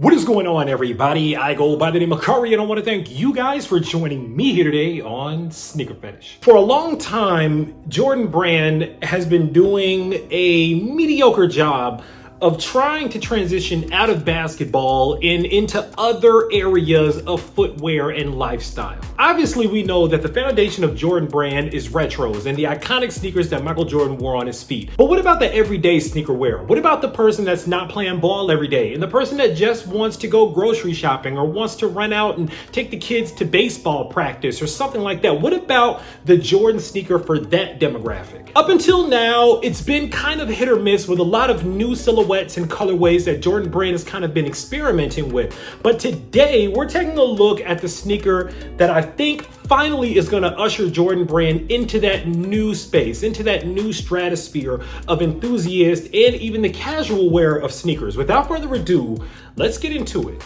What is going on, everybody? I go by the name of Curry, and I want to thank you guys for joining me here today on SneakerPhetish. For a long time, Jordan Brand has been doing a mediocre job of trying to transition out of basketball and into other areas of footwear and lifestyle. Obviously, we know that the foundation of Jordan Brand is retros and the iconic sneakers that Michael Jordan wore on his feet. But what about the everyday sneaker wearer? What about the person that's not playing ball every day and the person that just wants to go grocery shopping or wants to run out and take the kids to baseball practice or something like that? What about the Jordan sneaker for that demographic? Up until now, it's been kind of hit or miss with a lot of new silhouettes and colorways that Jordan Brand has kind of been experimenting with. But today, we're taking a look at the sneaker that I think finally is going to usher Jordan Brand into that new space, into that new stratosphere of enthusiasts and even the casual wearer of sneakers. Without further ado, let's get into it.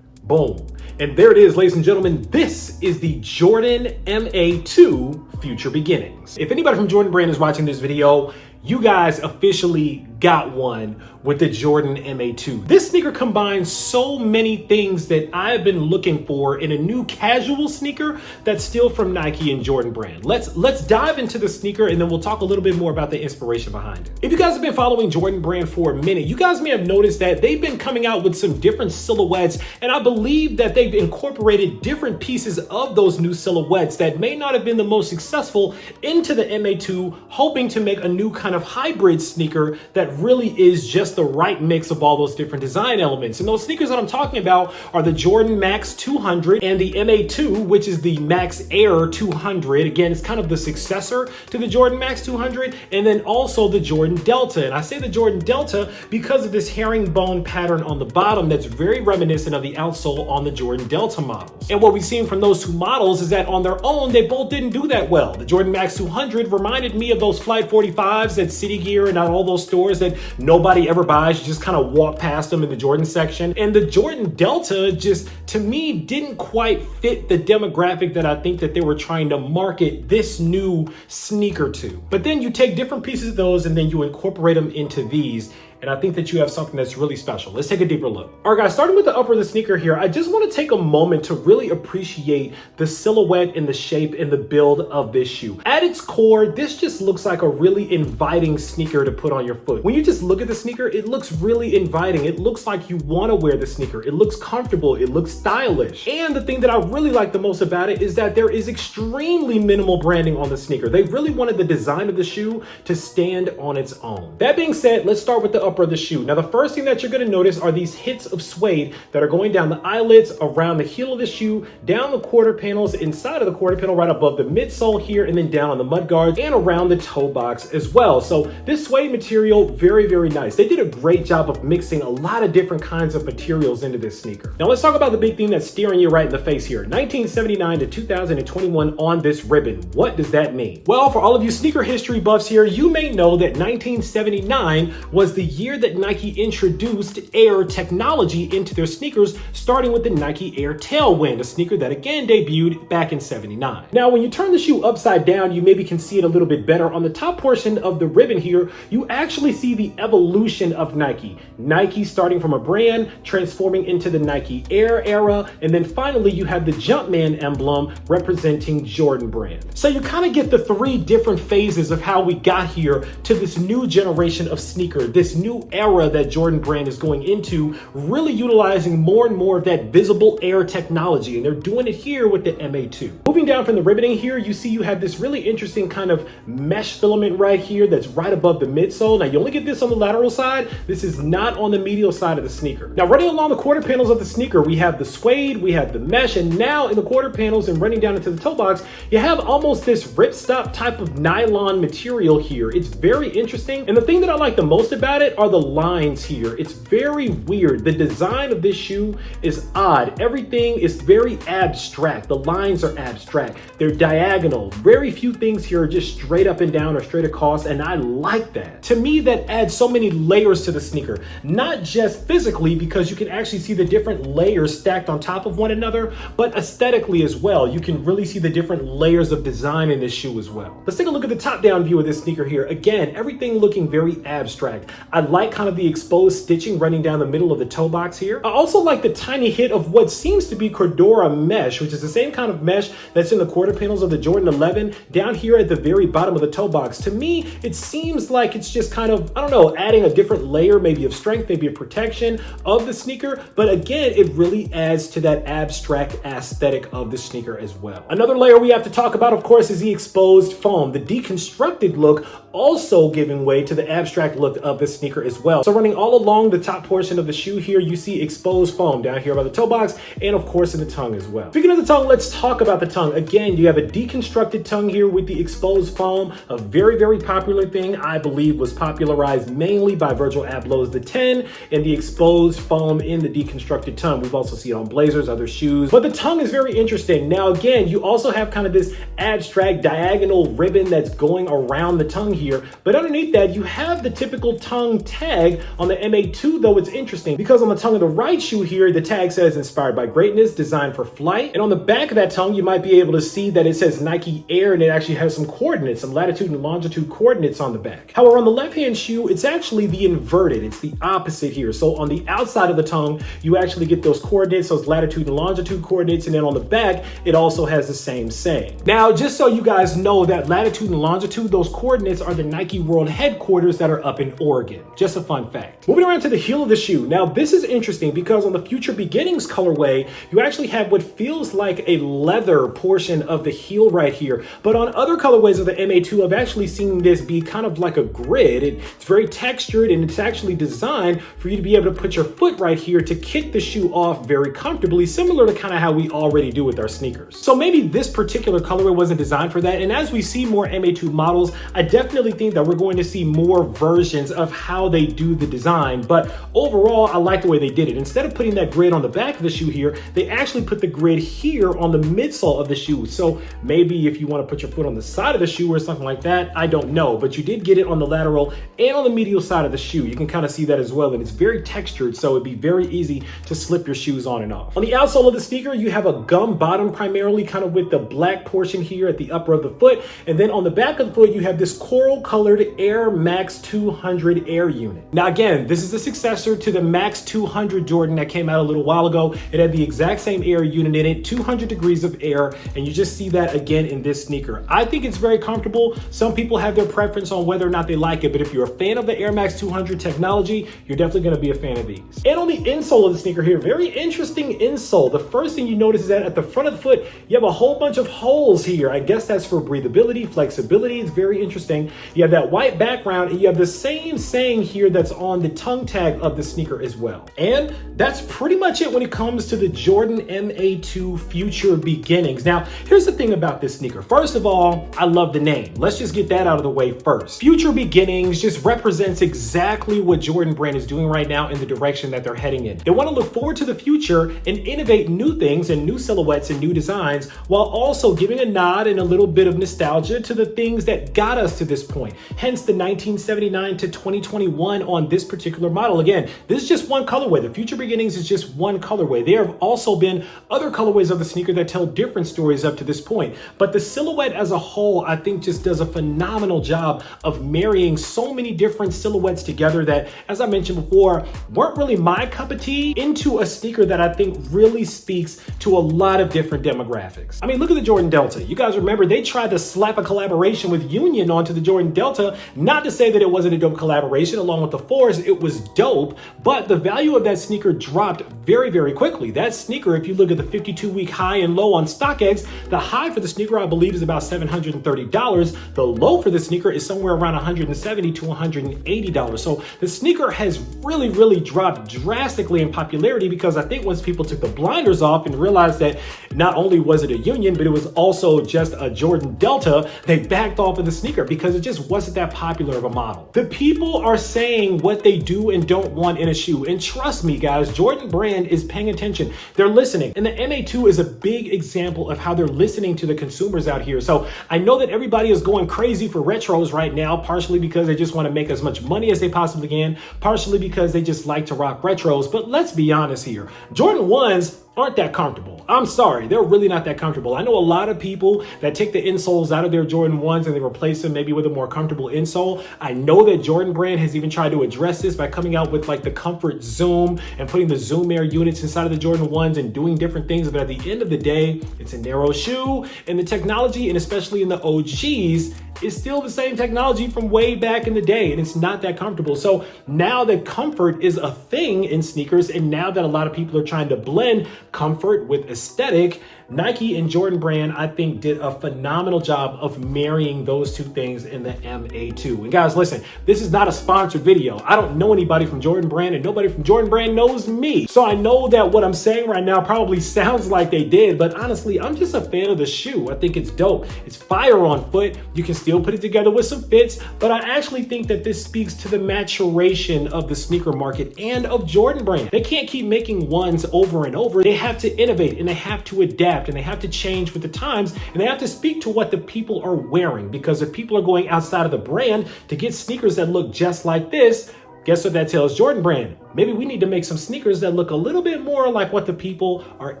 Boom. And there it is, ladies and gentlemen. This is the Jordan MA2 Future Beginnings. If anybody from Jordan Brand is watching this video, you guys officially got one with the Jordan MA2. This sneaker combines so many things that I've been looking for in a new casual sneaker that's still from Nike and Jordan Brand. Let's dive into the sneaker and then we'll talk a little bit more about the inspiration behind it. If you guys have been following Jordan Brand for a minute, you guys may have noticed that they've been coming out with some different silhouettes, and I believe that they've incorporated different pieces of those new silhouettes that may not have been the most successful into the MA2, hoping to make a new kind of hybrid sneaker that really is just the right mix of all those different design elements. And those sneakers that I'm talking about are the Jordan Max 200 and the MA2, which is the Max Air 200. Again, it's kind of the successor to the Jordan Max 200, and then also the Jordan Delta. And I say the Jordan Delta because of this herringbone pattern on the bottom that's very reminiscent of the outsole on the Jordan Delta models. And what we've seen from those two models is that on their own, they both didn't do that well. The Jordan Max 200 reminded me of those Flight 45s at City Gear and all those stores that nobody ever buys. You just kind of walk past them in the Jordan section. And the Jordan Delta just, to me, didn't quite fit the demographic that I think that they were trying to market this new sneaker to. But then you take different pieces of those and then you incorporate them into these, and I think that you have something that's really special. Let's take a deeper look. All right, guys, starting with the upper of the sneaker here, I just want to take a moment to really appreciate the silhouette and the shape and the build of this shoe. At its core, this just looks like a really inviting sneaker to put on your foot. When you just look at the sneaker, it looks really inviting. It looks like you want to wear the sneaker. It looks comfortable. It looks stylish. And the thing that I really like the most about it is that there is extremely minimal branding on the sneaker. They really wanted the design of the shoe to stand on its own. That being said, let's start with the upper of the shoe. Now, the first thing that you're going to notice are these hits of suede that are going down the eyelets, around the heel of the shoe, down the quarter panels, inside of the quarter panel, right above the midsole here, and then down on the mud guards and around the toe box as well. So this suede material, very, very nice. They did a great job of mixing a lot of different kinds of materials into this sneaker. Now, let's talk about the big thing that's staring you right in the face here. 1979 to 2021 on this ribbon. What does that mean? Well, for all of you sneaker history buffs here, you may know that 1979 was the year that Nike introduced Air technology into their sneakers, starting with the Nike Air Tailwind, a sneaker that again debuted back in 79. Now, when you turn the shoe upside down, you maybe can see it a little bit better. On the top portion of the ribbon here, you actually see the evolution of Nike. Nike starting from a brand, transforming into the Nike Air era, and then finally you have the Jumpman emblem representing Jordan Brand. So you kind of get the three different phases of how we got here to this new generation of sneaker, this new era that Jordan Brand is going into, really utilizing more and more of that visible air technology, and they're doing it here with the MA2. Moving down from the ribboning here, you see you have this really interesting kind of mesh filament right here that's right above the midsole. Now, you only get this on the lateral side. This is not on the medial side of the sneaker. Now, running along the quarter panels of the sneaker, we have the suede, we have the mesh, and now in the quarter panels and running down into the toe box, you have almost this ripstop type of nylon material here. It's very interesting, and the thing that I like the most about it are the lines here. It's very weird. The design of this shoe is odd. Everything is very abstract. The lines are abstract. They're diagonal. Very few things here are just straight up and down or straight across, and I like that. To me, that adds so many layers to the sneaker. Not just physically, because you can actually see the different layers stacked on top of one another, but aesthetically as well. You can really see the different layers of design in this shoe as well. Let's take a look at the top-down view of this sneaker here. Again, everything looking very abstract. I like kind of the exposed stitching running down the middle of the toe box here. I also like the tiny hit of what seems to be Cordura mesh, which is the same kind of mesh that's in the quarter panels of the Jordan 11 down here at the very bottom of the toe box. To me, it seems like it's just kind of, I don't know, adding a different layer, maybe of strength, maybe of protection of the sneaker. But again, it really adds to that abstract aesthetic of the sneaker as well. Another layer we have to talk about, of course, is the exposed foam. The deconstructed look also giving way to the abstract look of the sneaker as well. So running all along the top portion of the shoe here, you see exposed foam down here by the toe box and of course in the tongue as well. Speaking of the tongue, let's talk about the tongue. Again, you have a deconstructed tongue here with the exposed foam, a very, very popular thing. I believe was popularized mainly by Virgil Abloh's the 10 and the exposed foam in the deconstructed tongue. We've also seen it on blazers, other shoes, but the tongue is very interesting. Now, again, you also have kind of this abstract diagonal ribbon that's going around the tongue here, but underneath that, you have the typical tongue tag. On the MA2, though, it's interesting because on the tongue of the right shoe here, the tag says inspired by greatness, designed for flight. And on the back of that tongue, you might be able to see that it says Nike Air, and it actually has some coordinates, some latitude and longitude coordinates on the back. However, on the left-hand shoe, it's actually the inverted. It's the opposite here. So on the outside of the tongue, you actually get those coordinates, those latitude and longitude coordinates, and then on the back, it also has the same saying. Now, just so you guys know, that latitude and longitude, those coordinates are the Nike World headquarters that are up in Oregon. Just a fun fact. Moving around to the heel of the shoe. Now, this is interesting because on the Future Beginnings colorway, you actually have what feels like a leather portion of the heel right here. But on other colorways of the MA2, I've actually seen this be kind of like a grid. It's very textured and it's actually designed for you to be able to put your foot right here to kick the shoe off very comfortably, similar to kind of how we already do with our sneakers. So maybe this particular colorway wasn't designed for that. And as we see more MA2 models, I definitely think that we're going to see more versions of how they do the design. But overall, I like the way they did it. Instead of putting that grid on the back of the shoe here, they actually put the grid here on the midsole of the shoe. So maybe if you want to put your foot on the side of the shoe or something like that, I don't know. But you did get it on the lateral and on the medial side of the shoe. You can kind of see that as well. And it's very textured, so it'd be very easy to slip your shoes on and off. On the outsole of the sneaker, you have a gum bottom primarily, kind of with the black portion here at the upper of the foot. And then on the back of the foot, you have this coral colored Air Max 200 Air unit. Now, again, this is the successor to the Max 200 Jordan that came out a little while ago. It had the exact same air unit in it, 200 degrees of air, and you just see that again in this sneaker. I think it's very comfortable. Some people have their preference on whether or not they like it, but if you're a fan of the Air Max 200 technology, you're definitely going to be a fan of these. And on the insole of the sneaker here, very interesting insole. The first thing you notice is that at the front of the foot, you have a whole bunch of holes here. I guess that's for breathability, flexibility. It's very interesting. You have that white background, and you have the same saying here that's on the tongue tag of the sneaker as well. And that's pretty much it when it comes to the Jordan MA2 Future Beginnings. Now, here's the thing about this sneaker. First of all, I love the name. Let's just get that out of the way first. Future Beginnings just represents exactly what Jordan brand is doing right now in the direction that they're heading in. They want to look forward to the future and innovate new things and new silhouettes and new designs, while also giving a nod and a little bit of nostalgia to the things that got us to this point. Hence the 1979 to 2021 on this particular model. Again, this is just one colorway. The Future Beginnings is just one colorway. There have also been other colorways of the sneaker that tell different stories up to this point. But the silhouette as a whole, I think, just does a phenomenal job of marrying so many different silhouettes together that, as I mentioned before, weren't really my cup of tea, into a sneaker that I think really speaks to a lot of different demographics. I mean, look at the Jordan Delta. You guys remember they tried to slap a collaboration with Union onto the Jordan Delta. Not to say that it wasn't a dope collaboration along with the Force, it was dope, but the value of that sneaker dropped very, very quickly. That sneaker, if you look at the 52-week high and low on StockX, the high for the sneaker, I believe, is about $730. The low for the sneaker is somewhere around $170 to $180. So the sneaker has really, really dropped drastically in popularity because I think once people took the blinders off and realized that not only was it a Union, but it was also just a Jordan Delta, they backed off of the sneaker because it just wasn't that popular of a model. The people are saying what they do and don't want in a shoe. And trust me, guys, Jordan brand is paying attention. They're listening. And the MA2 is a big example of how they're listening to the consumers out here. So I know that everybody is going crazy for retros right now, partially because they just want to make as much money as they possibly can, partially because they just like to rock retros. But let's be honest here. Jordan 1s aren't that comfortable. I'm sorry, they're really not that comfortable. I know a lot of people that take the insoles out of their Jordan 1s and they replace them maybe with a more comfortable insole. I know that Jordan Brand has even tried to address this by coming out with like the Comfort Zoom and putting the Zoom Air units inside of the Jordan 1s and doing different things. But at the end of the day, it's a narrow shoe, and the technology, and especially in the OGs, is still the same technology from way back in the day, and it's not that comfortable. So now that comfort is a thing in sneakers, and now that a lot of people are trying to blend comfort with aesthetic, Nike and Jordan Brand, I think, did a phenomenal job of marrying those two things in the MA2. And guys, listen, this is not a sponsored video. I don't know anybody from Jordan Brand, and nobody from Jordan Brand knows me. So I know that what I'm saying right now probably sounds like they did, but honestly, I'm just a fan of the shoe. I think it's dope. It's fire on foot. You can still put it together with some fits, but I actually think that this speaks to the maturation of the sneaker market and of Jordan Brand. They can't keep making ones over and over. They have to innovate, and they have to adapt, and they have to change with the times, and they have to speak to what the people are wearing, because if people are going outside of the brand to get sneakers that look just like this, guess what that tells Jordan Brand? Maybe we need to make some sneakers that look a little bit more like what the people are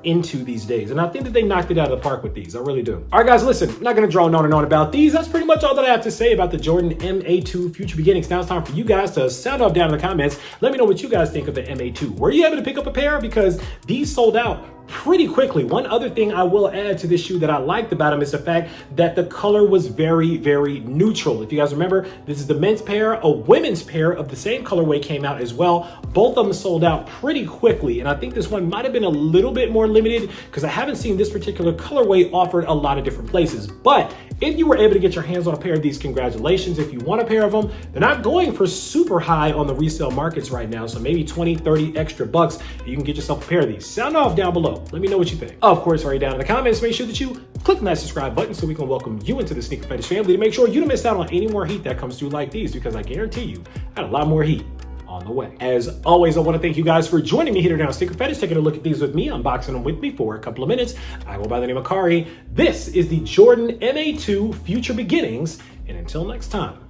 into these days. And I think that they knocked it out of the park with these. I really do. All right, guys, listen, I'm not going to draw on and on about these. That's pretty much all that I have to say about the Jordan MA2 Future Beginnings. Now it's time for you guys to sound off down in the comments. Let me know what you guys think of the MA2. Were you able to pick up a pair? Because these sold out pretty quickly. One other thing I will add to this shoe that I liked about them is the fact that the color was very, very neutral. If you guys remember, this is the men's pair. A women's pair of the same colorway came out as well. Both of them sold out pretty quickly, and I think this one might have been a little bit more limited because I haven't seen this particular colorway offered a lot of different places. But if you were able to get your hands on a pair of these, congratulations. If you want a pair of them, they're not going for super high on the resale markets right now, so maybe 20, 30 extra bucks, you can get yourself a pair of these. Sound off down below. Let me know what you think. Of course, right down in the comments, make sure that you click on that subscribe button so we can welcome you into the Sneaker Fetish family to make sure you don't miss out on any more heat that comes through like these, because I guarantee you, I got a lot more heat on the way. As always, I want to thank you guys for joining me here today on Sneaker Fetish, taking a look at these with me, unboxing them with me for a couple of minutes. I go by the name of Kari. This is the Jordan MA2 Future Beginnings, and until next time,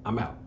I'm out.